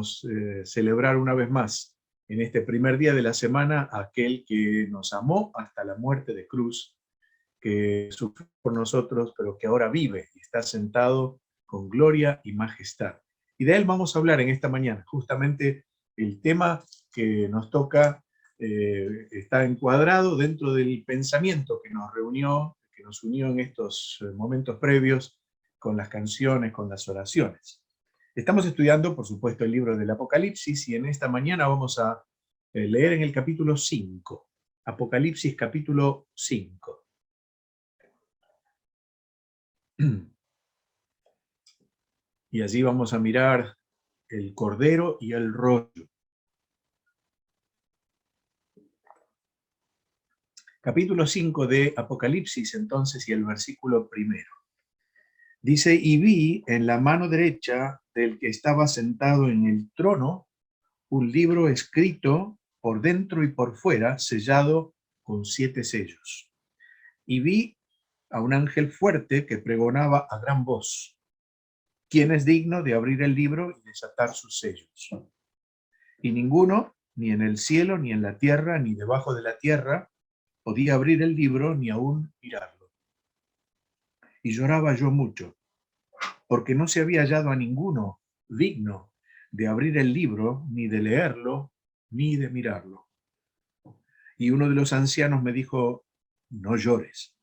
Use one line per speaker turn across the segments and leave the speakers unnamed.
podemos celebrar una vez más, en este primer día de la semana, a aquel que nos amó hasta la muerte de cruz, que sufrió por nosotros, pero que ahora vive y está sentado con gloria y majestad. Y de él vamos a hablar en esta mañana. Justamente el tema que nos toca está encuadrado dentro del pensamiento que nos reunió, que nos unió en estos momentos previos con las canciones, con las oraciones. Estamos estudiando, por supuesto, el libro del Apocalipsis, y en esta mañana vamos a leer en el capítulo 5. Apocalipsis capítulo 5. Y allí vamos a mirar el cordero y el rollo. Capítulo 5 de Apocalipsis, entonces, y el versículo 1. Dice: y vi en la mano derecha del que estaba sentado en el trono un libro escrito por dentro y por fuera, sellado con 7 sellos. Y vi a un ángel fuerte que pregonaba a gran voz: ¿quién es digno de abrir el libro y desatar sus sellos? Y ninguno, ni en el cielo, ni en la tierra, ni debajo de la tierra, podía abrir el libro, ni aún mirarlo. Y lloraba yo mucho, porque no se había hallado a ninguno digno de abrir el libro, ni de leerlo, ni de mirarlo. Y uno de los ancianos me dijo: no llores.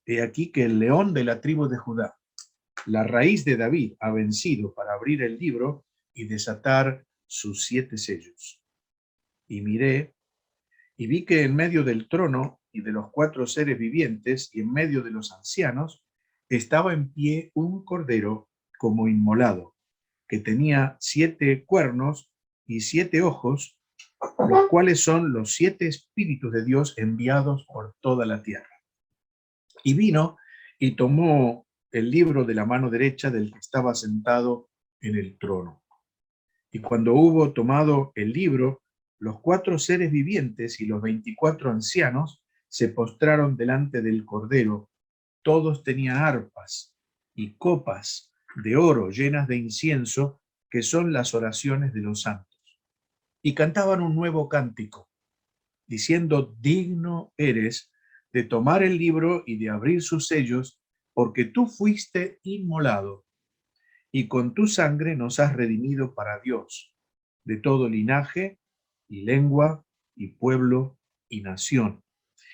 He aquí que el león de la tribu de Judá, la raíz de David, ha vencido para abrir el libro y desatar sus 7 sellos. Y miré, y vi que en medio del trono y de los 4 seres vivientes y en medio de los ancianos estaba en pie un cordero como inmolado, que tenía 7 cuernos y 7 ojos, los cuales son los 7 espíritus de Dios enviados por toda la tierra. Y vino y tomó el libro de la mano derecha del que estaba sentado en el trono. Y cuando hubo tomado el libro, los 4 seres vivientes y los 24 ancianos se postraron delante del Cordero. Todos tenían arpas y copas de oro llenas de incienso, que son las oraciones de los santos. Y cantaban un nuevo cántico, diciendo: digno eres de tomar el libro y de abrir sus sellos, porque tú fuiste inmolado, y con tu sangre nos has redimido para Dios, de todo linaje y lengua y pueblo y nación.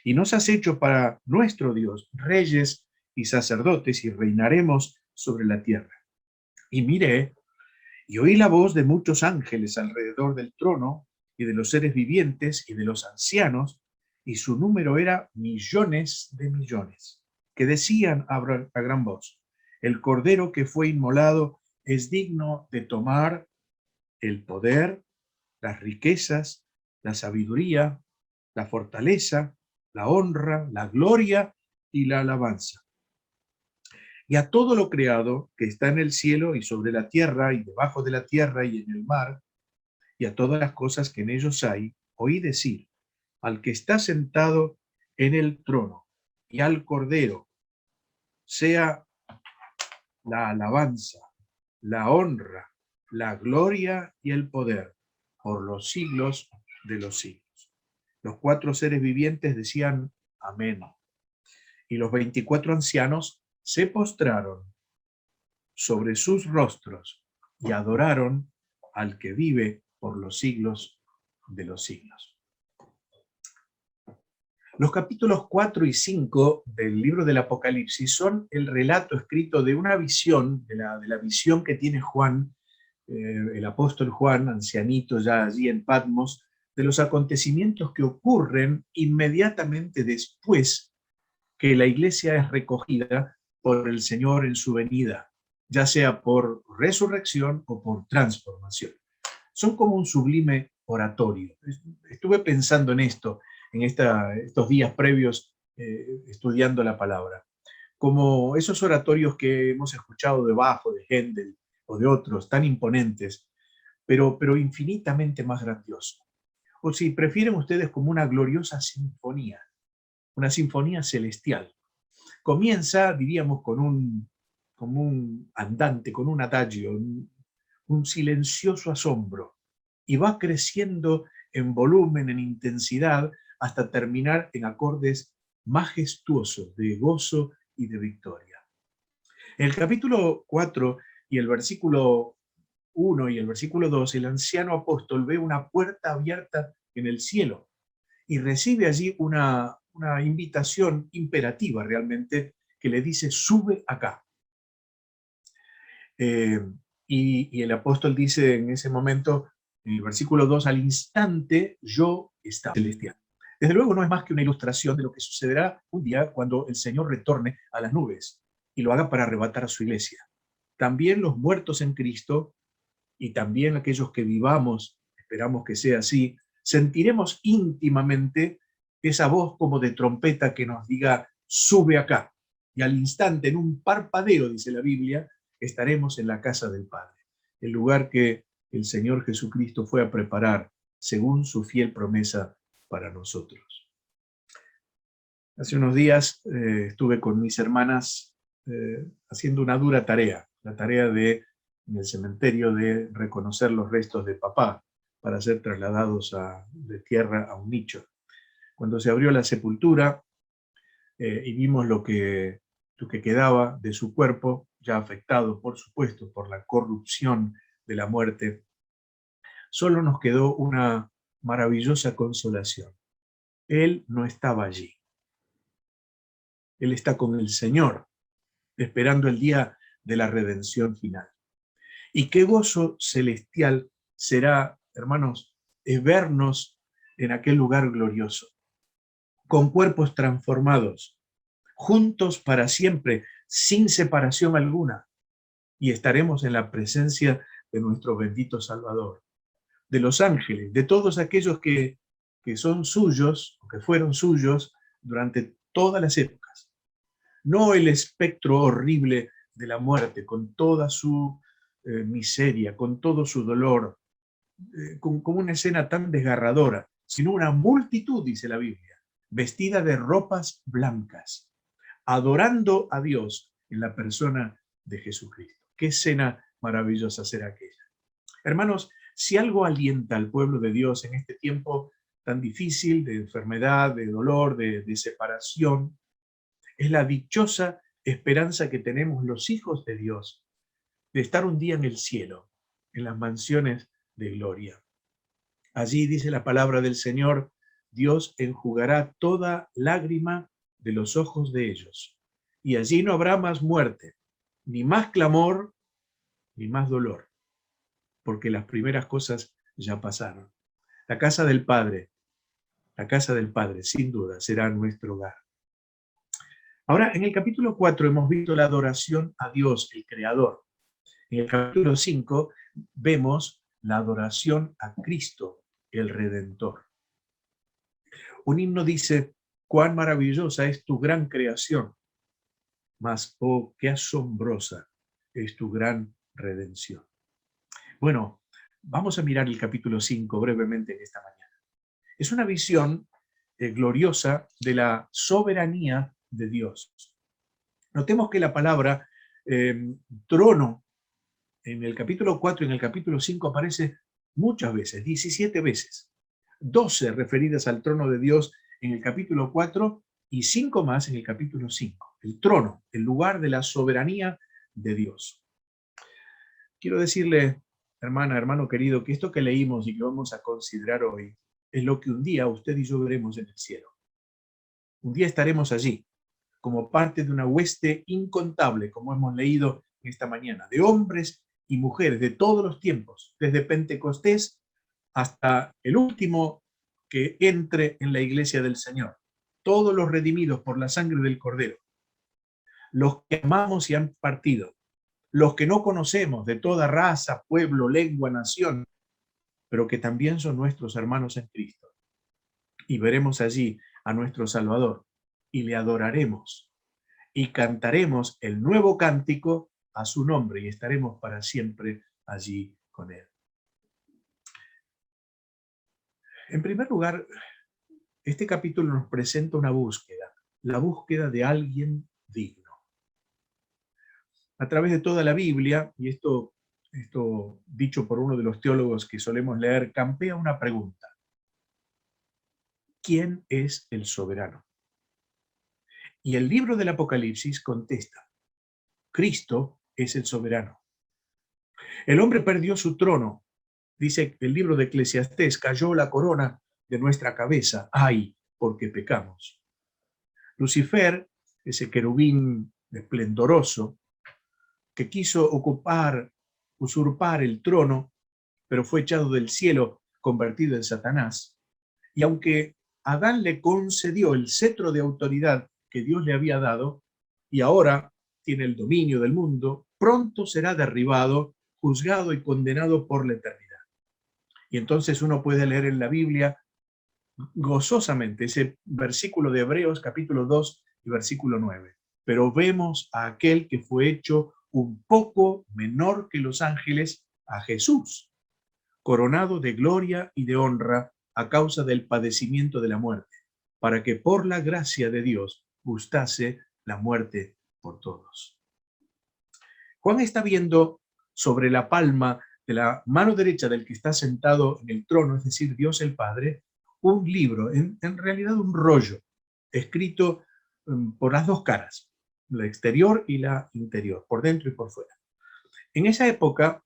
Y nos has hecho para nuestro Dios reyes y sacerdotes, y reinaremos sobre la tierra. Y miré, y oí la voz de muchos ángeles alrededor del trono, y de los seres vivientes, y de los ancianos, y su número era millones de millones, que decían a gran voz: el cordero que fue inmolado es digno de tomar el poder, las riquezas, la sabiduría, la fortaleza, la honra, la gloria y la alabanza. Y a todo lo creado que está en el cielo y sobre la tierra y debajo de la tierra y en el mar, y a todas las cosas que en ellos hay, oí decir: al que está sentado en el trono y al Cordero sea la alabanza, la honra, la gloria y el poder por los siglos de los siglos. Los 4 seres vivientes decían: amén. Y los 24 ancianos se postraron sobre sus rostros y adoraron al que vive por los siglos de los siglos. Los capítulos 4 y 5 del libro del Apocalipsis son el relato escrito de una visión, de la visión que tiene Juan, el apóstol Juan, ancianito ya allí en Patmos, de los acontecimientos que ocurren inmediatamente después que la iglesia es recogida por el Señor en su venida, ya sea por resurrección o por transformación. Son como un sublime oratorio. Estuve pensando en esto, en estos días previos, estudiando la palabra, como esos oratorios que hemos escuchado de Bach o de Händel o de otros, tan imponentes, pero infinitamente más grandiosos. O si prefieren ustedes, como una gloriosa sinfonía, una sinfonía celestial. Comienza, diríamos, con un andante, con un adagio, un silencioso asombro, y va creciendo en volumen, en intensidad, hasta terminar en acordes majestuosos de gozo y de victoria. En el capítulo 4 y el versículo 1 y el versículo 2, el anciano apóstol ve una puerta abierta en el cielo y recibe allí una invitación imperativa realmente que le dice: sube acá. Eh, y el apóstol dice en ese momento, en el versículo 2, al instante yo estaba celestial. Desde luego no es más que una ilustración de lo que sucederá un día cuando el Señor retorne a las nubes y lo haga para arrebatar a su iglesia. También los muertos en Cristo y también aquellos que vivamos, esperamos que sea así, sentiremos íntimamente esa voz como de trompeta que nos diga: sube acá. Y al instante, en un parpadeo, dice la Biblia, estaremos en la casa del Padre, el lugar que el Señor Jesucristo fue a preparar según su fiel promesa para nosotros. Hace unos días estuve con mis hermanas haciendo una dura tarea, la tarea de, en el cementerio, de reconocer los restos de papá para ser trasladados de tierra a un nicho. Cuando se abrió la sepultura y vimos lo que quedaba de su cuerpo, ya afectado, por supuesto, por la corrupción de la muerte, solo nos quedó una maravillosa consolación. Él no estaba allí. Él está con el Señor, esperando el día de la redención final. Y qué gozo celestial será, hermanos, vernos en aquel lugar glorioso, con cuerpos transformados, juntos para siempre, sin separación alguna, y estaremos en la presencia de nuestro bendito Salvador, de los ángeles, de todos aquellos que son suyos, o que fueron suyos durante todas las épocas. No el espectro horrible de la muerte, con toda su miseria, con todo su dolor, con una escena tan desgarradora, sino una multitud, dice la Biblia, vestida de ropas blancas, adorando a Dios en la persona de Jesucristo. Qué escena maravillosa será aquella. Hermanos, si algo alienta al pueblo de Dios en este tiempo tan difícil de enfermedad, de dolor, de separación, es la dichosa esperanza que tenemos los hijos de Dios de estar un día en el cielo, en las mansiones de gloria. Allí dice la palabra del Señor: Dios enjugará toda lágrima de los ojos de ellos, y allí no habrá más muerte, ni más clamor, ni más dolor, porque las primeras cosas ya pasaron. La casa del Padre, sin duda, será nuestro hogar. Ahora, en el capítulo 4 hemos visto la adoración a Dios, el Creador. En el capítulo 5 vemos la adoración a Cristo, el Redentor. Un himno dice: cuán maravillosa es tu gran creación, mas oh, qué asombrosa es tu gran redención. Bueno, vamos a mirar el capítulo 5 brevemente en esta mañana. Es una visión gloriosa de la soberanía de Dios. Notemos que la palabra trono en el capítulo 4 y en el capítulo 5 aparece muchas veces, 17 veces. 12 referidas al trono de Dios en el capítulo 4 y 5 más en el capítulo 5. El trono, el lugar de la soberanía de Dios. Quiero decirle, hermana, hermano querido, que esto que leímos y que vamos a considerar hoy es lo que un día usted y yo veremos en el cielo. Un día estaremos allí, como parte de una hueste incontable, como hemos leído esta mañana, de hombres y mujeres de todos los tiempos, desde Pentecostés hasta el último que entre en la iglesia del Señor. Todos los redimidos por la sangre del Cordero, los que amamos y han partido, los que no conocemos de toda raza, pueblo, lengua, nación, pero que también son nuestros hermanos en Cristo. Y veremos allí a nuestro Salvador y le adoraremos y cantaremos el nuevo cántico a su nombre y estaremos para siempre allí con él. En primer lugar, este capítulo nos presenta una búsqueda, la búsqueda de alguien digno. A través de toda la Biblia, y esto esto dicho por uno de los teólogos que solemos leer, campea una pregunta. ¿Quién es el soberano? Y el libro del Apocalipsis contesta, Cristo es el soberano. El hombre perdió su trono. Dice el libro de Eclesiastés, cayó la corona de nuestra cabeza. ¡Ay! Porque pecamos. Lucifer, ese querubín esplendoroso, que quiso usurpar el trono, pero fue echado del cielo, convertido en Satanás. Y aunque Adán le concedió el cetro de autoridad que Dios le había dado, y ahora tiene el dominio del mundo, pronto será derribado, juzgado y condenado por la eternidad. Y entonces uno puede leer en la Biblia gozosamente ese versículo de Hebreos capítulo 2 y versículo 9. Pero vemos a aquel que fue hecho un poco menor que los ángeles, a Jesús, coronado de gloria y de honra a causa del padecimiento de la muerte, para que por la gracia de Dios gustase la muerte por todos. Juan está viendo sobre la palma de la mano derecha del que está sentado en el trono, es decir, Dios el Padre, un libro, en realidad un rollo, escrito por las dos caras, la exterior y la interior, por dentro y por fuera. En esa época,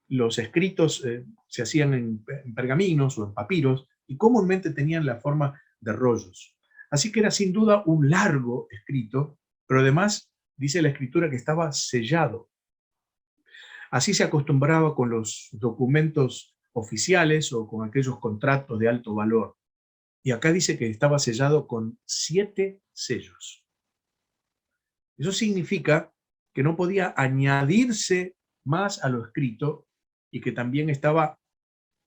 los escritos se hacían en pergaminos o en papiros y comúnmente tenían la forma de rollos. Así que era sin duda un largo escrito, pero además dice la escritura que estaba sellado. Así se acostumbraba con los documentos oficiales o con aquellos contratos de alto valor. Y acá dice que estaba sellado con 7 sellos. Eso significa que no podía añadirse más a lo escrito y que también estaba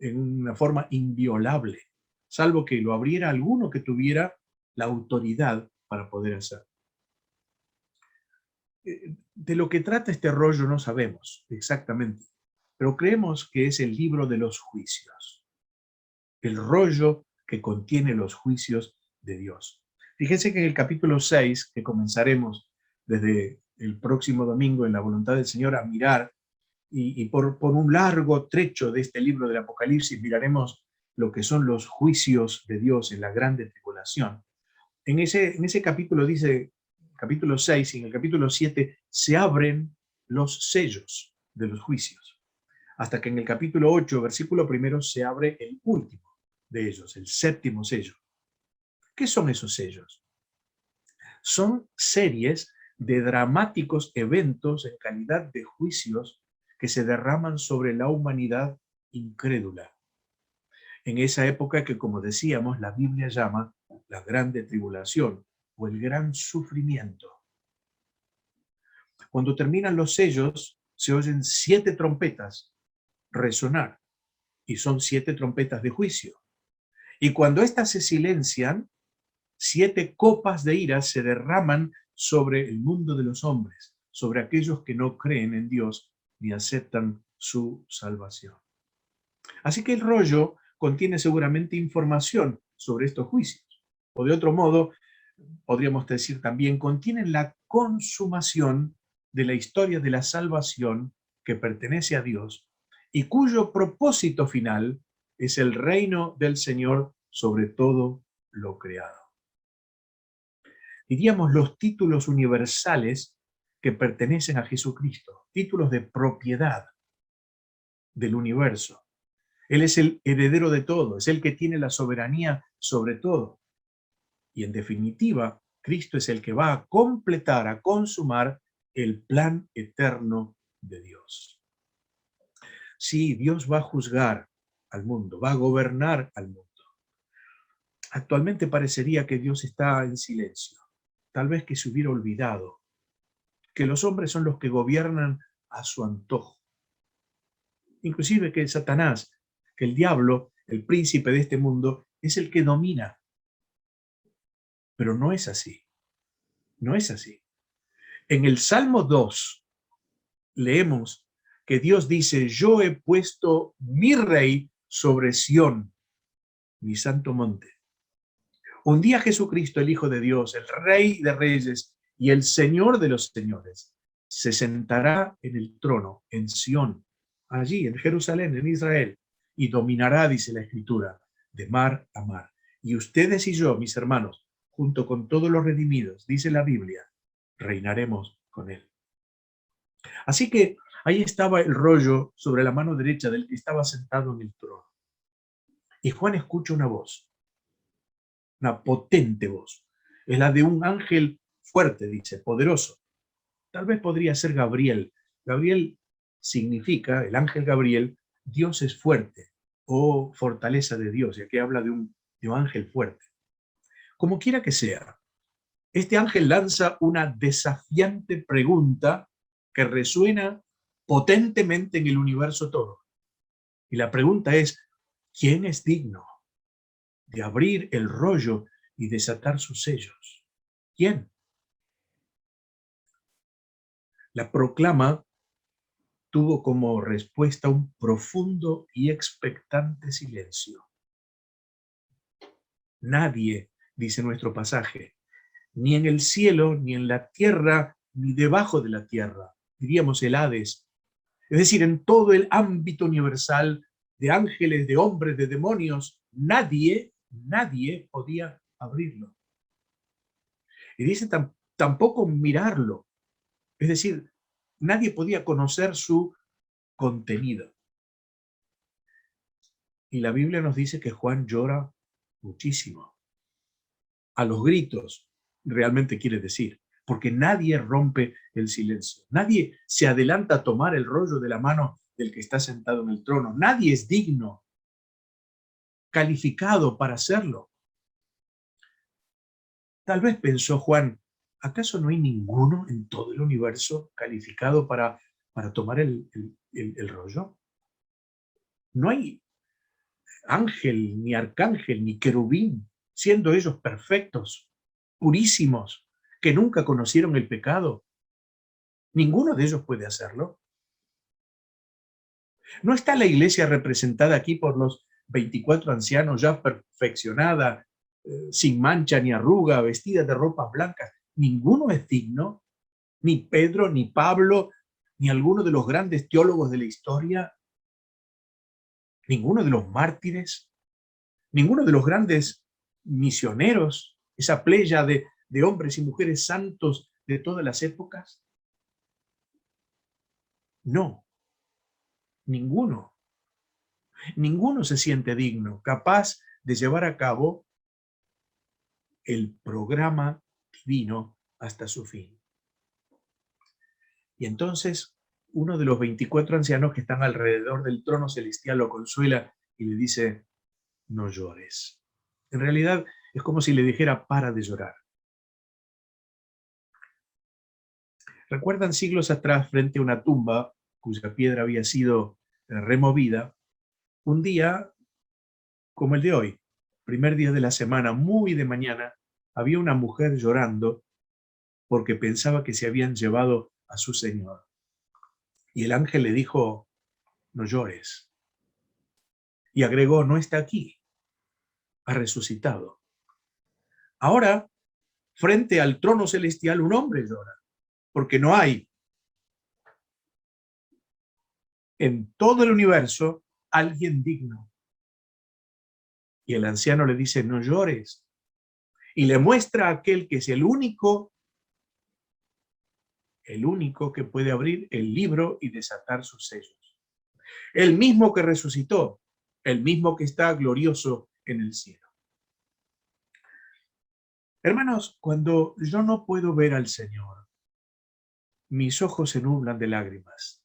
en una forma inviolable, salvo que lo abriera alguno que tuviera la autoridad para poder hacerlo. De lo que trata este rollo no sabemos exactamente, pero creemos que es el libro de los juicios, el rollo que contiene los juicios de Dios. Fíjense que en el capítulo 6, que comenzaremos desde el próximo domingo en la voluntad del Señor a mirar, y por un largo trecho de este libro del Apocalipsis miraremos lo que son los juicios de Dios en la grande tribulación. En ese capítulo dice, capítulo 6 y en el capítulo 7 se abren los sellos de los juicios, hasta que en el capítulo 8, versículo 1, se abre el último de ellos, el séptimo sello. ¿Qué son esos sellos? Son series de dramáticos eventos en calidad de juicios que se derraman sobre la humanidad incrédula. En esa época que, como decíamos, la Biblia llama la grande tribulación o el gran sufrimiento. Cuando terminan los sellos, se oyen 7 trompetas resonar, y son 7 trompetas de juicio. Y cuando éstas se silencian, 7 copas de ira se derraman sobre el mundo de los hombres, sobre aquellos que no creen en Dios ni aceptan su salvación. Así que el rollo contiene seguramente información sobre estos juicios. O de otro modo, podríamos decir también, contienen la consumación de la historia de la salvación que pertenece a Dios y cuyo propósito final es el reino del Señor sobre todo lo creado. Diríamos los títulos universales que pertenecen a Jesucristo, títulos de propiedad del universo. Él es el heredero de todo, es el que tiene la soberanía sobre todo. Y en definitiva, Cristo es el que va a completar, a consumar el plan eterno de Dios. Sí, Dios va a juzgar al mundo, va a gobernar al mundo. Actualmente parecería que Dios está en silencio, tal vez que se hubiera olvidado que los hombres son los que gobiernan a su antojo. Inclusive que Satanás, que el diablo, el príncipe de este mundo, es el que domina. Pero no es así. No es así. En el Salmo 2 leemos que Dios dice, yo he puesto mi rey sobre Sión, mi santo monte. Un día Jesucristo, el Hijo de Dios, el Rey de Reyes y el Señor de los Señores, se sentará en el trono, en Sión, allí en Jerusalén, en Israel, y dominará, dice la Escritura, de mar a mar. Y ustedes y yo, mis hermanos, junto con todos los redimidos, dice la Biblia, reinaremos con él. Así que ahí estaba el rollo sobre la mano derecha del que estaba sentado en el trono. Y Juan escucha una voz, una potente voz. Es la de un ángel fuerte, dice, poderoso. Tal vez podría ser Gabriel. Gabriel significa, el ángel Gabriel, Dios es fuerte o fortaleza de Dios, ya que habla de un ángel fuerte. Como quiera que sea, este ángel lanza una desafiante pregunta que resuena potentemente en el universo todo. Y la pregunta es, ¿quién es digno de abrir el rollo y desatar sus sellos? ¿Quién? La proclama tuvo como respuesta un profundo y expectante silencio. Nadie, dice nuestro pasaje, ni en el cielo, ni en la tierra, ni debajo de la tierra, diríamos el Hades, es decir, en todo el ámbito universal de ángeles, de hombres, de demonios, nadie podía abrirlo. Y dice tampoco mirarlo, es decir, nadie podía conocer su contenido. Y la Biblia nos dice que Juan llora muchísimo. A los gritos, realmente quiere decir, porque nadie rompe el silencio. Nadie se adelanta a tomar el rollo de la mano del que está sentado en el trono. Nadie es digno, calificado para hacerlo. Tal vez pensó Juan, ¿acaso no hay ninguno en todo el universo calificado para tomar el rollo? No hay ángel, ni arcángel, ni querubín, siendo ellos perfectos, purísimos, que nunca conocieron el pecado. Ninguno de ellos puede hacerlo. ¿No está la iglesia representada aquí por los 24 ancianos ya perfeccionada, sin mancha ni arruga, vestida de ropas blancas? Ninguno es digno, ni Pedro, ni Pablo, ni alguno de los grandes teólogos de la historia, ninguno de los mártires, ninguno de los grandes misioneros, esa playa de hombres y mujeres santos de todas las épocas. No, ninguno. Ninguno se siente digno, capaz de llevar a cabo el programa divino hasta su fin. Y entonces uno de los 24 ancianos que están alrededor del trono celestial lo consuela y le dice, no llores. En realidad es como si le dijera, para de llorar. ¿Recuerdan siglos atrás, frente a una tumba cuya piedra había sido removida, un día como el de hoy, primer día de la semana, muy de mañana, había una mujer llorando porque pensaba que se habían llevado a su Señor? Y el ángel le dijo, no llores. Y agregó, no está aquí, ha resucitado. Ahora, frente al trono celestial, un hombre llora, porque no hay en todo el universo alguien digno. Y el anciano le dice, no llores. Y le muestra a aquel que es el único que puede abrir el libro y desatar sus sellos. El mismo que resucitó, el mismo que está glorioso en el cielo. Hermanos, cuando yo no puedo ver al Señor, mis ojos se nublan de lágrimas.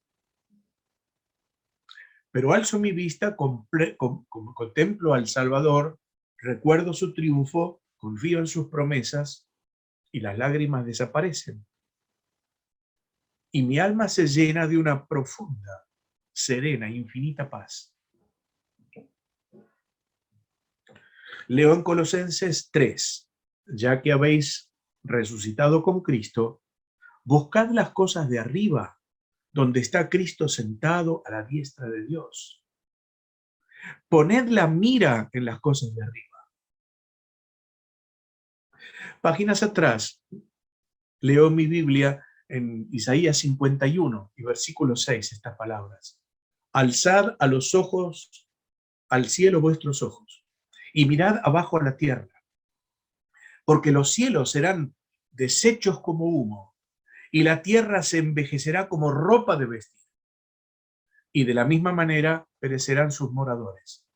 Pero alzo mi vista, contemplo al Salvador, recuerdo su triunfo, confío en sus promesas y las lágrimas desaparecen. Y mi alma se llena de una profunda, serena, infinita paz. Leo en Colosenses 3, ya que habéis resucitado con Cristo, buscad las cosas de arriba, donde está Cristo sentado a la diestra de Dios. Poned la mira en las cosas de arriba. Páginas atrás, leo mi Biblia en Isaías 51 y versículo 6 estas palabras. Alzad a los ojos, al cielo vuestros ojos, y mirad abajo a la tierra, porque los cielos serán deshechos como humo, y la tierra se envejecerá como ropa de vestir, y de la misma manera perecerán sus moradores.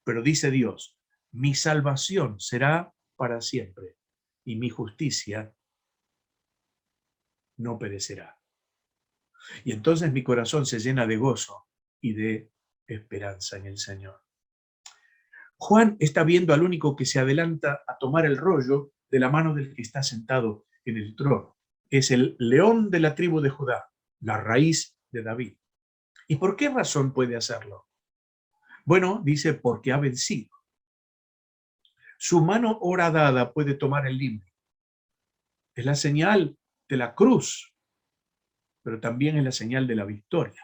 Pero dice Dios, mi salvación será para siempre, y mi justicia no perecerá. Y entonces mi corazón se llena de gozo y de esperanza en el Señor. Juan está viendo al único que se adelanta a tomar el rollo de la mano del que está sentado en el trono. Es el león de la tribu de Judá, la raíz de David. ¿Y por qué razón puede hacerlo? Bueno, dice, porque ha vencido. Su mano horadada puede tomar el libro. Es la señal de la cruz, pero también es la señal de la victoria.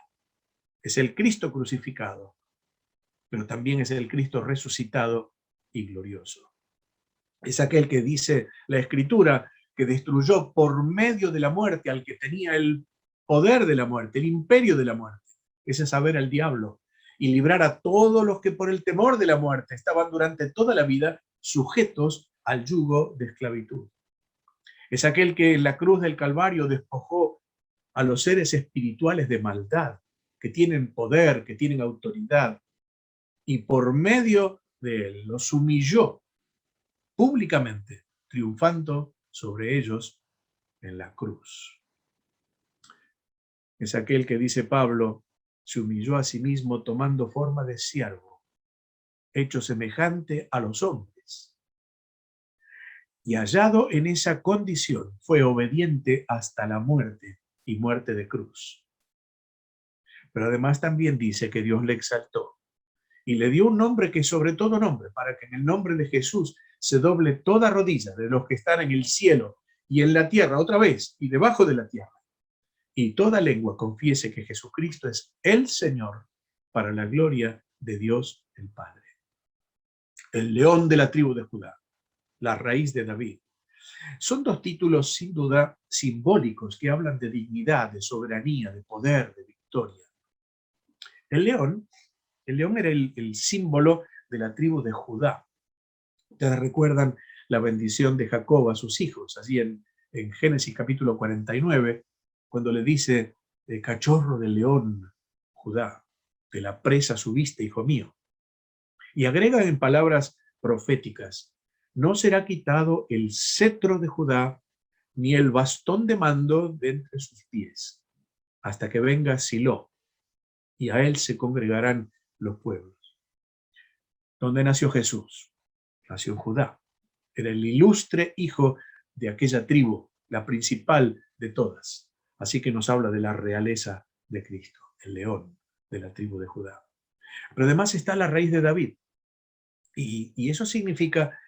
Es el Cristo crucificado, pero también es el Cristo resucitado y glorioso. Es aquel que dice la Escritura que destruyó por medio de la muerte al que tenía el poder de la muerte, el imperio de la muerte, ese es saber al diablo, y librar a todos los que por el temor de la muerte estaban durante toda la vida sujetos al yugo de esclavitud. Es aquel que en la cruz del Calvario despojó a los seres espirituales de maldad, que tienen poder, que tienen autoridad, y por medio de él los humilló públicamente, triunfando sobre ellos en la cruz. Es aquel que, dice Pablo, se humilló a sí mismo tomando forma de siervo, hecho semejante a los hombres. Y hallado en esa condición, fue obediente hasta la muerte y muerte de cruz. Pero además también dice que Dios le exaltó y le dio un nombre que es sobre todo nombre, para que en el nombre de Jesús se doble toda rodilla de los que están en el cielo y en la tierra otra vez y debajo de la tierra, y toda lengua confiese que Jesucristo es el Señor, para la gloria de Dios el Padre. El león de la tribu de Judá, la raíz de David. Son dos títulos sin duda simbólicos que hablan de dignidad, de soberanía, de poder, de victoria. El león era el símbolo de la tribu de Judá. Ustedes recuerdan la bendición de Jacob a sus hijos, allí en Génesis capítulo 49, cuando le dice, cachorro del león, Judá, de la presa subiste, hijo mío. Y agrega en palabras proféticas, no será quitado el cetro de Judá, ni el bastón de mando de entre sus pies, hasta que venga Silo, y a él se congregarán los pueblos. ¿Dónde nació Jesús? Nació en Judá. Era el ilustre hijo de aquella tribu, la principal de todas. Así que nos habla de la realeza de Cristo, el león de la tribu de Judá. Pero además está la raíz de David. Y eso significa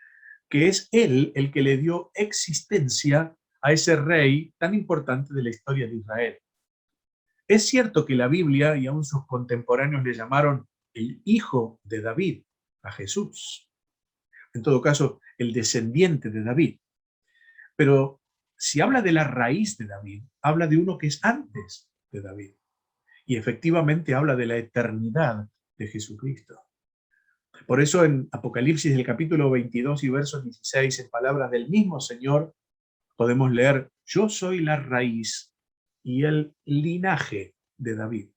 que es él el que le dio existencia a ese rey tan importante de la historia de Israel. Es cierto que la Biblia y aún sus contemporáneos le llamaron el hijo de David, a Jesús. En todo caso, el descendiente de David. Pero si habla de la raíz de David, habla de uno que es antes de David. Y efectivamente habla de la eternidad de Jesucristo. Por eso en Apocalipsis, del capítulo 22 y versos 16, en palabras del mismo Señor, podemos leer, yo soy la raíz y el linaje de David.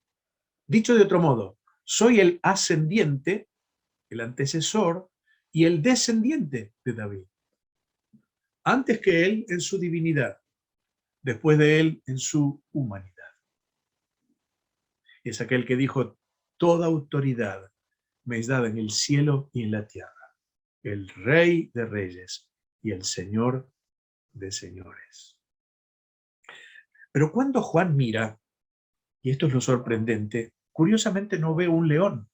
Dicho de otro modo, soy el ascendiente, el antecesor y el descendiente de David. Antes que él en su divinidad, después de él en su humanidad. Es aquel que dijo, toda autoridad me es dada en el cielo y en la tierra, el Rey de reyes y el Señor de señores. Pero cuando Juan mira, y esto es lo sorprendente, curiosamente no ve un león,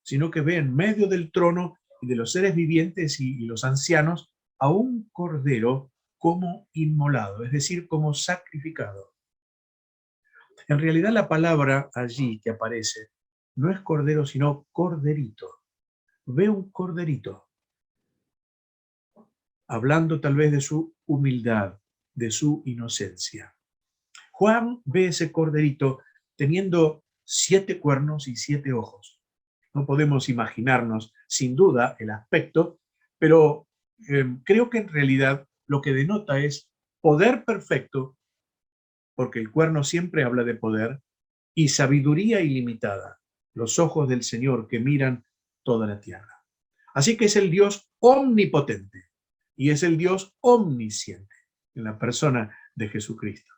sino que ve en medio del trono y de los seres vivientes y los ancianos a un cordero como inmolado, es decir, como sacrificado. En realidad la palabra allí que aparece no es cordero, sino corderito. Ve un corderito, hablando tal vez de su humildad, de su inocencia. Juan ve ese corderito teniendo 7 cuernos y 7 ojos. No podemos imaginarnos, sin duda, el aspecto, pero creo que en realidad lo que denota es poder perfecto, porque el cuerno siempre habla de poder, y sabiduría ilimitada, los ojos del Señor que miran toda la tierra. Así que es el Dios omnipotente y es el Dios omnisciente en la persona de Jesucristo.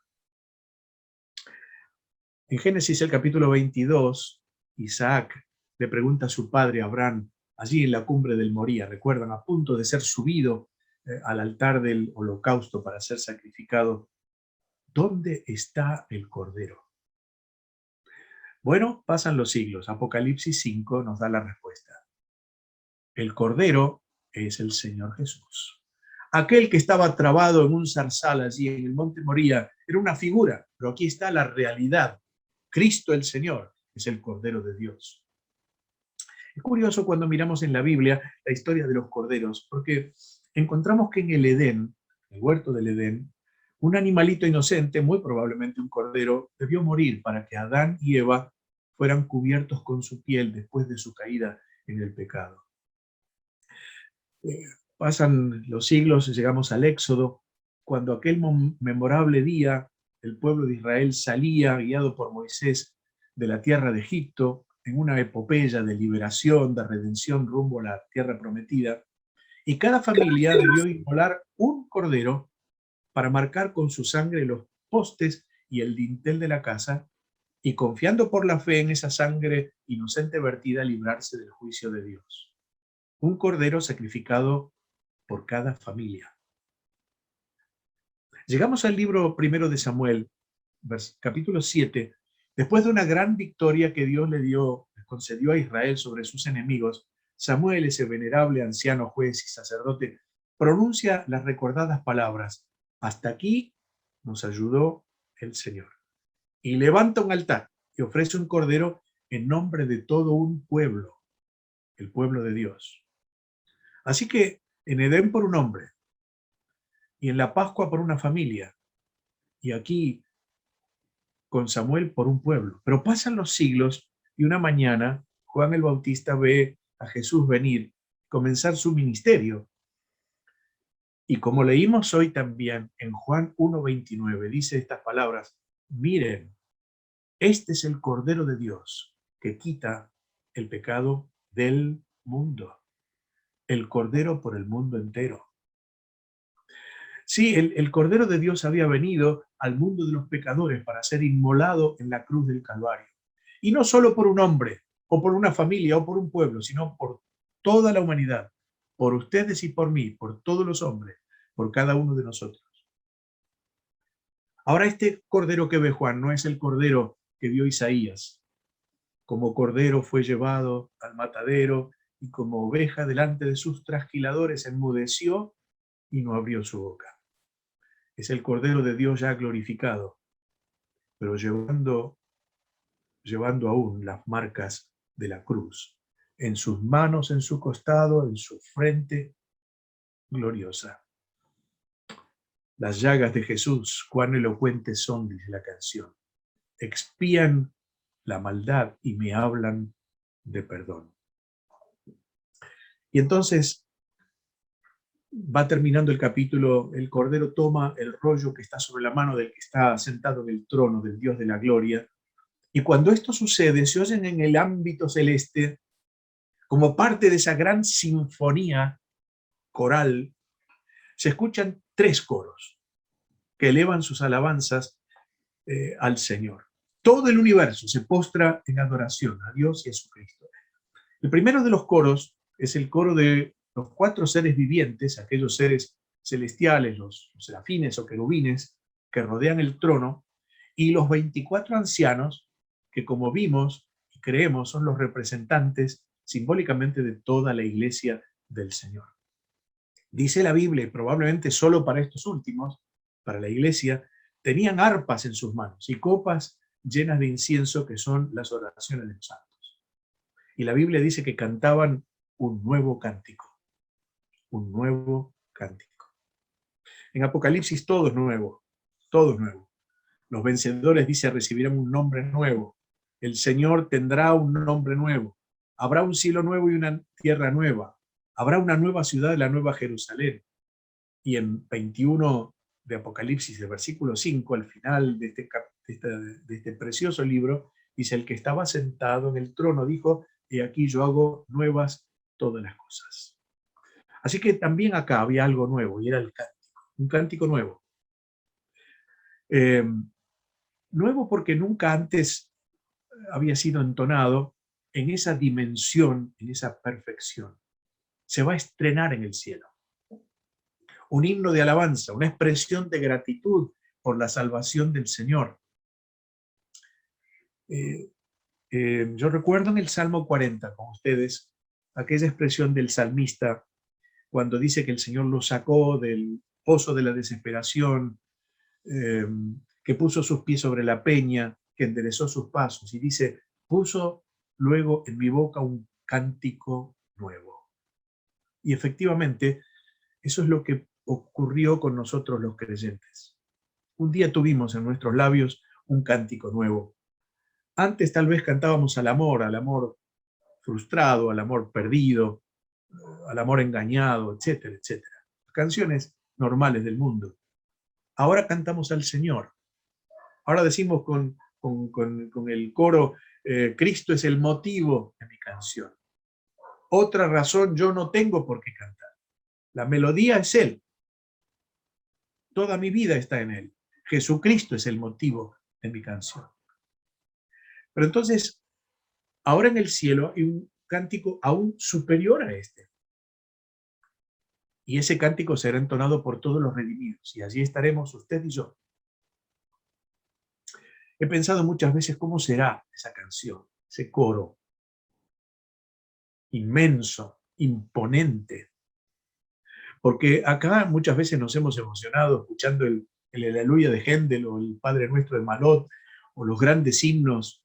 En Génesis el capítulo 22, Isaac le pregunta a su padre Abraham, allí en la cumbre del Moría, recuerdan, a punto de ser subido al altar del holocausto para ser sacrificado, ¿dónde está el cordero? Bueno, pasan los siglos. Apocalipsis 5 nos da la respuesta. El cordero es el Señor Jesús. Aquel que estaba trabado en un zarzal allí en el monte Moría era una figura, pero aquí está la realidad. Cristo el Señor es el Cordero de Dios. Es curioso cuando miramos en la Biblia la historia de los corderos, porque encontramos que en el Edén, el huerto del Edén, un animalito inocente, muy probablemente un cordero, debió morir para que Adán y Eva fueran cubiertos con su piel después de su caída en el pecado. Pasan los siglos y llegamos al Éxodo, cuando aquel memorable día el pueblo de Israel salía, guiado por Moisés, de la tierra de Egipto, en una epopeya de liberación, de redención rumbo a la tierra prometida, y cada familia debió inmolar un cordero para marcar con su sangre los postes y el dintel de la casa, y confiando por la fe en esa sangre inocente vertida, librarse del juicio de Dios. Un cordero sacrificado por cada familia. Llegamos al libro primero de Samuel, capítulo 7, después de una gran victoria que Dios le concedió a Israel sobre sus enemigos. Samuel, ese venerable anciano juez y sacerdote, pronuncia las recordadas palabras: hasta aquí nos ayudó el Señor. Y levanta un altar y ofrece un cordero en nombre de todo un pueblo, el pueblo de Dios. Así que en Edén por un hombre, y en la Pascua por una familia, y aquí con Samuel por un pueblo. Pero pasan los siglos y una mañana Juan el Bautista ve a Jesús venir, comenzar su ministerio. Y como leímos hoy también en Juan 1:29, dice estas palabras: miren, este es el Cordero de Dios que quita el pecado del mundo. El Cordero por el mundo entero. Sí, el Cordero de Dios había venido al mundo de los pecadores para ser inmolado en la cruz del Calvario. Y no solo por un hombre, o por una familia, o por un pueblo, sino por toda la humanidad, por ustedes y por mí, por todos los hombres, por cada uno de nosotros. Ahora, este Cordero que ve Juan no es el Cordero que vio Isaías. Como Cordero fue llevado al matadero, y como oveja delante de sus trasquiladores enmudeció y no abrió su boca. Es el Cordero de Dios ya glorificado, pero llevando aún las marcas de la cruz, en sus manos, en su costado, en su frente gloriosa. Las llagas de Jesús, cuán elocuentes son, dice la canción, expían la maldad y me hablan de perdón. Y entonces va terminando el capítulo, el Cordero toma el rollo que está sobre la mano del que está sentado en el trono del Dios de la gloria, y cuando esto sucede, se oyen en el ámbito celeste, como parte de esa gran sinfonía coral, se escuchan 3 coros que elevan sus alabanzas al Señor. Todo el universo se postra en adoración a Dios y a su Cristo. El primero de los coros es el coro de los 4 seres vivientes, aquellos seres celestiales, los serafines o querubines que rodean el trono, y los 24 ancianos que, como vimos y creemos, son los representantes simbólicamente de toda la iglesia del Señor. Dice la Biblia, y probablemente solo para estos últimos, para la iglesia, tenían arpas en sus manos y copas llenas de incienso, que son las oraciones de los santos. Y la Biblia dice que cantaban un nuevo cántico, un nuevo cántico. En Apocalipsis todo es nuevo, todo es nuevo. Los vencedores, dice, recibirán un nombre nuevo, El Señor tendrá un nombre nuevo. Habrá un cielo nuevo y una tierra nueva. Habrá una nueva ciudad, la nueva Jerusalén. Y en 21 de Apocalipsis, el versículo 5, al final de este precioso libro, dice: el que estaba sentado en el trono dijo: y aquí yo hago nuevas todas las cosas. Así que también acá había algo nuevo, y era el cántico, un cántico nuevo. Nuevo porque nunca antes había sido entonado en esa dimensión, en esa perfección. Se va a estrenar en el cielo. Un himno de alabanza, una expresión de gratitud por la salvación del Señor. Yo recuerdo en el Salmo 40 con ustedes aquella expresión del salmista cuando dice que el Señor lo sacó del pozo de la desesperación, que puso sus pies sobre la peña, que enderezó sus pasos, y dice: puso luego en mi boca un cántico nuevo. Y efectivamente, eso es lo que ocurrió con nosotros los creyentes. Un día tuvimos en nuestros labios un cántico nuevo. Antes tal vez cantábamos al amor frustrado, al amor perdido, al amor engañado, etcétera, etcétera. Canciones normales del mundo. Ahora cantamos al Señor. Ahora decimos con el coro: Cristo es el motivo de mi canción. Otra razón yo no tengo por qué cantar. La melodía es Él. Toda mi vida está en Él. Jesucristo es el motivo de mi canción. Pero entonces, ahora en el cielo hay un cántico aún superior a este. Y ese cántico será entonado por todos los redimidos. Y allí estaremos usted y yo. He pensado muchas veces cómo será esa canción, ese coro inmenso, imponente. Porque acá muchas veces nos hemos emocionado escuchando el Aleluya de Händel o el Padre Nuestro de Malot o los grandes himnos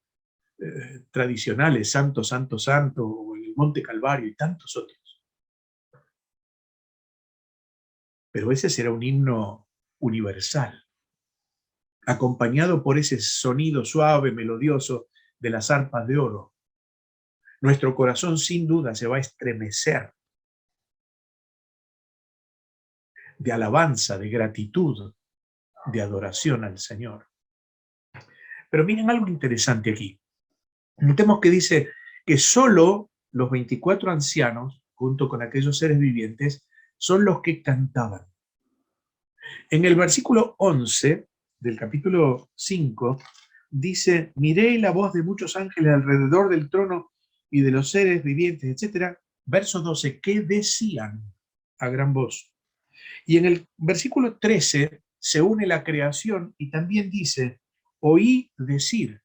tradicionales, Santo, Santo, Santo, o el Monte Calvario y tantos otros. Pero ese será un himno universal, acompañado por ese sonido suave, melodioso de las arpas de oro. Nuestro corazón sin duda se va a estremecer de alabanza, de gratitud, de adoración al Señor. Pero miren algo interesante aquí. Notemos que dice que solo los 24 ancianos, junto con aquellos seres vivientes, son los que cantaban. En el versículo 11 del capítulo 5 dice: miré la voz de muchos ángeles alrededor del trono y de los seres vivientes, etc. Verso 12, ¿qué decían a gran voz? Y en el versículo 13 se une la creación y también dice: oí decir.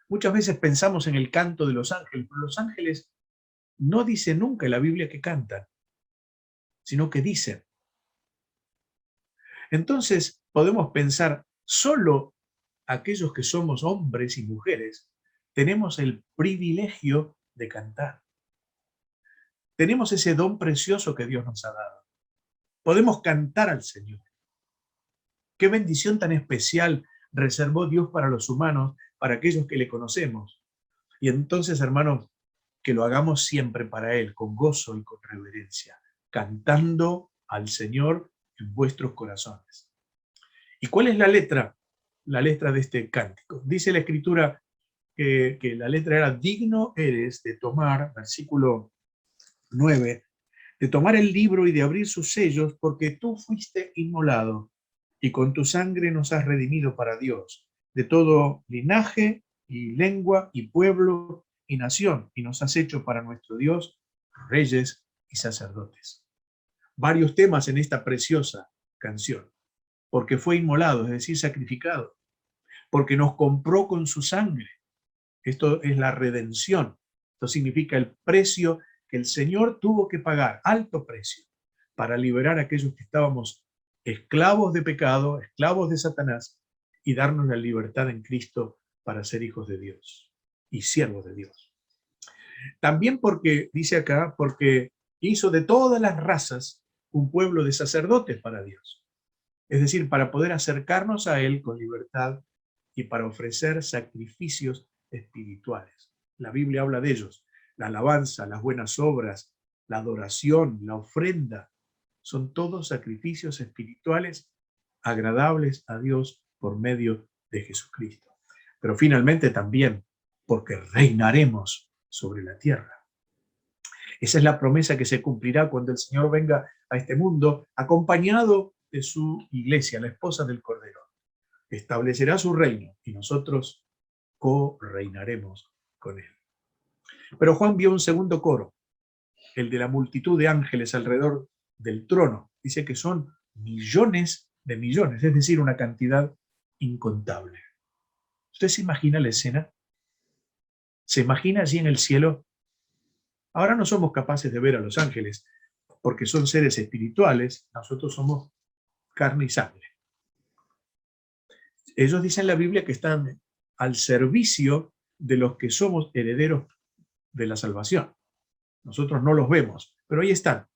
Muchas veces pensamos en el canto de los ángeles, pero los ángeles no dicen nunca en la Biblia que cantan, sino que dicen. Entonces podemos pensar: solo aquellos que somos hombres y mujeres tenemos el privilegio de cantar. Tenemos ese don precioso que Dios nos ha dado. Podemos cantar al Señor. Qué bendición tan especial reservó Dios para los humanos, para aquellos que le conocemos. Y entonces, hermanos, que lo hagamos siempre para Él, con gozo y con reverencia, cantando al Señor en vuestros corazones. ¿Y cuál es la letra? La letra de este cántico. Dice la Escritura que la letra era: digno eres de tomar, versículo 9, de tomar el libro y de abrir sus sellos, porque tú fuiste inmolado y con tu sangre nos has redimido para Dios, de todo linaje y lengua y pueblo y nación, y nos has hecho para nuestro Dios reyes y sacerdotes. Varios temas en esta preciosa canción. Porque fue inmolado, es decir, sacrificado. Porque nos compró con su sangre. Esto es la redención. Esto significa el precio que el Señor tuvo que pagar, alto precio, para liberar a aquellos que estábamos esclavos de pecado, esclavos de Satanás, y darnos la libertad en Cristo para ser hijos de Dios y siervos de Dios. También porque, dice acá, porque hizo de todas las razas un pueblo de sacerdotes para Dios. Es decir, para poder acercarnos a Él con libertad y para ofrecer sacrificios espirituales. La Biblia habla de ellos. La alabanza, las buenas obras, la adoración, la ofrenda, son todos sacrificios espirituales agradables a Dios por medio de Jesucristo. Pero finalmente también porque reinaremos sobre la tierra. Esa es la promesa que se cumplirá cuando el Señor venga a este mundo acompañado de su iglesia, la esposa del Cordero. Establecerá su reino y nosotros co-reinaremos con él. Pero Juan vio un segundo coro, el de la multitud de ángeles alrededor del trono. Dice que son millones de millones, es decir, una cantidad incontable. ¿Usted se imagina la escena? ¿Se imagina allí en el cielo? Ahora no somos capaces de ver a los ángeles porque son seres espirituales, nosotros somos carne y sangre. Ellos dicen en la Biblia que están al servicio de los que somos herederos de la salvación. Nosotros no los vemos, pero ahí están.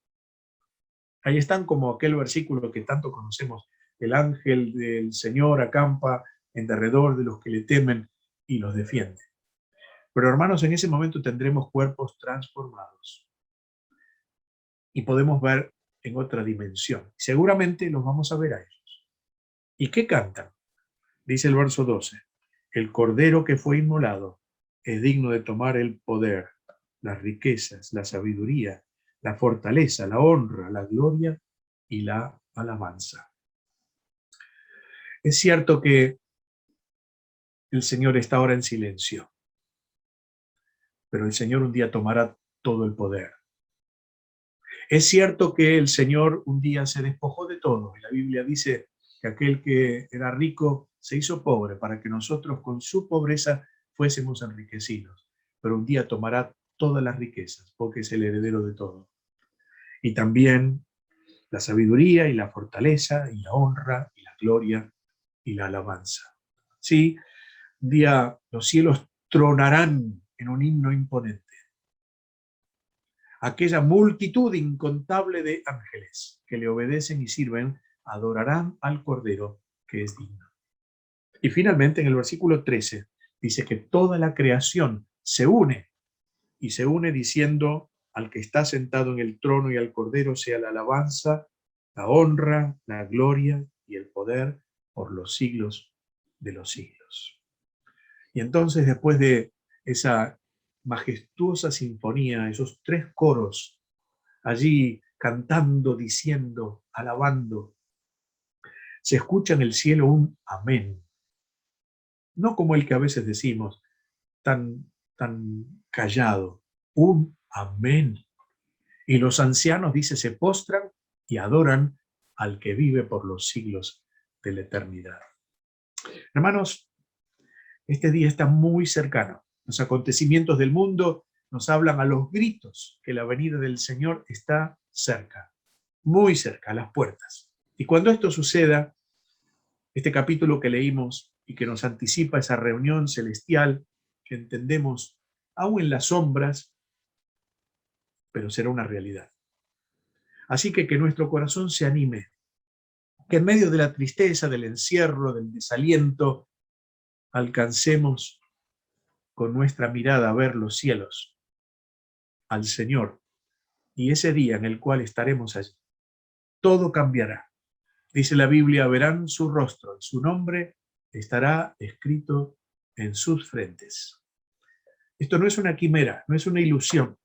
Ahí están como aquel versículo que tanto conocemos. El ángel del Señor acampa en derredor de los que le temen y los defiende. Pero hermanos, en ese momento tendremos cuerpos transformados. Y podemos ver en otra dimensión. Seguramente los vamos a ver a ellos. ¿Y qué cantan? Dice el verso 12. El cordero que fue inmolado es digno de tomar el poder, las riquezas, la sabiduría, la fortaleza, la honra, la gloria y la alabanza. Es cierto que el Señor está ahora en silencio, pero el Señor un día tomará todo el poder. Es cierto que el Señor un día se despojó de todo, y la Biblia dice que aquel que era rico se hizo pobre para que nosotros con su pobreza fuésemos enriquecidos, pero un día tomará todas las riquezas, porque es el heredero de todo. Y también la sabiduría y la fortaleza y la honra y la gloria y la alabanza. Sí, un día los cielos tronarán en un himno imponente. Aquella multitud incontable de ángeles que le obedecen y sirven, adorarán al Cordero que es digno. Y finalmente en el versículo 13 dice que toda la creación se une, y se une diciendo al que está sentado en el trono y al Cordero sea la alabanza, la honra, la gloria y el poder por los siglos de los siglos. Y entonces, después de esa majestuosa sinfonía, esos tres coros allí cantando, diciendo, alabando, se escucha en el cielo un amén. No como el que a veces decimos, tan callado, un amén. Y los ancianos, dice, se postran y adoran al que vive por los siglos de la eternidad. Hermanos, este día está muy cercano. Los acontecimientos del mundo nos hablan a los gritos que la venida del Señor está cerca, muy cerca, a las puertas. Y cuando esto suceda, este capítulo que leímos y que nos anticipa esa reunión celestial que entendemos aún en las sombras, pero será una realidad. Así que nuestro corazón se anime, que en medio de la tristeza, del encierro, del desaliento, alcancemos con nuestra mirada a ver los cielos, al Señor, y ese día en el cual estaremos allí, todo cambiará. Dice la Biblia, verán su rostro, y su nombre estará escrito en sus frentes. Esto no es una quimera, no es una ilusión,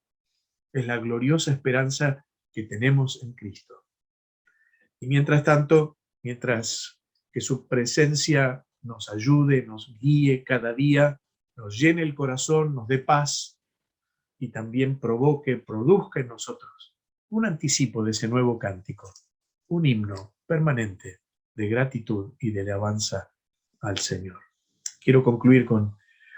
es la gloriosa esperanza que tenemos en Cristo. Y mientras tanto, mientras que su presencia nos ayude, nos guíe cada día, nos llene el corazón, nos dé paz y también produzca en nosotros un anticipo de ese nuevo cántico, un himno permanente de gratitud y de alabanza al Señor. Quiero concluir con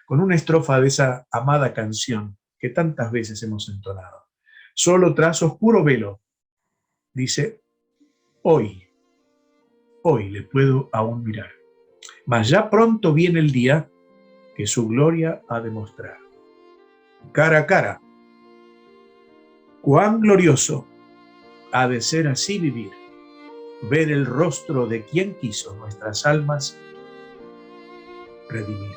una estrofa de esa amada canción que tantas veces hemos entonado. Solo tras oscuro velo, dice, hoy le puedo aún mirar, mas ya pronto viene el día que su gloria ha de mostrar. Cara a cara, cuán glorioso ha de ser así vivir, ver el rostro de quien quiso nuestras almas redimir.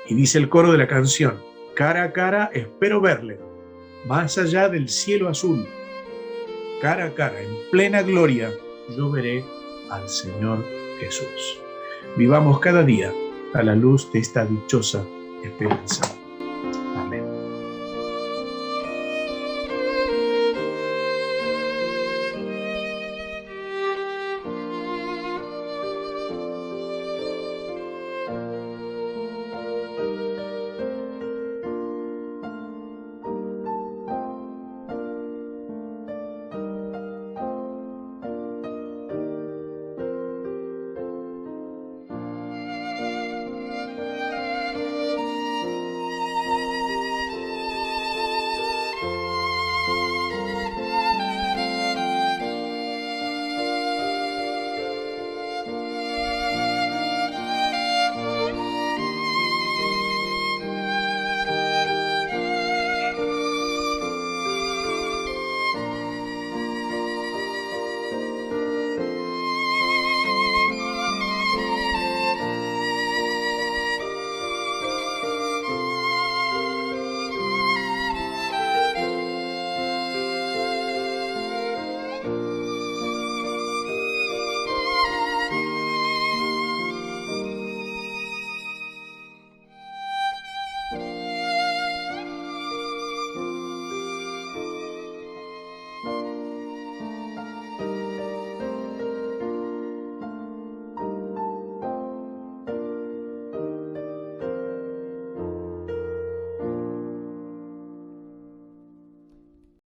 Y dice el coro de la canción: cara a cara espero verle, más allá del cielo azul. Cara a cara, en plena gloria, yo veré al Señor Jesús. Vivamos cada día a la luz de esta dichosa esperanza.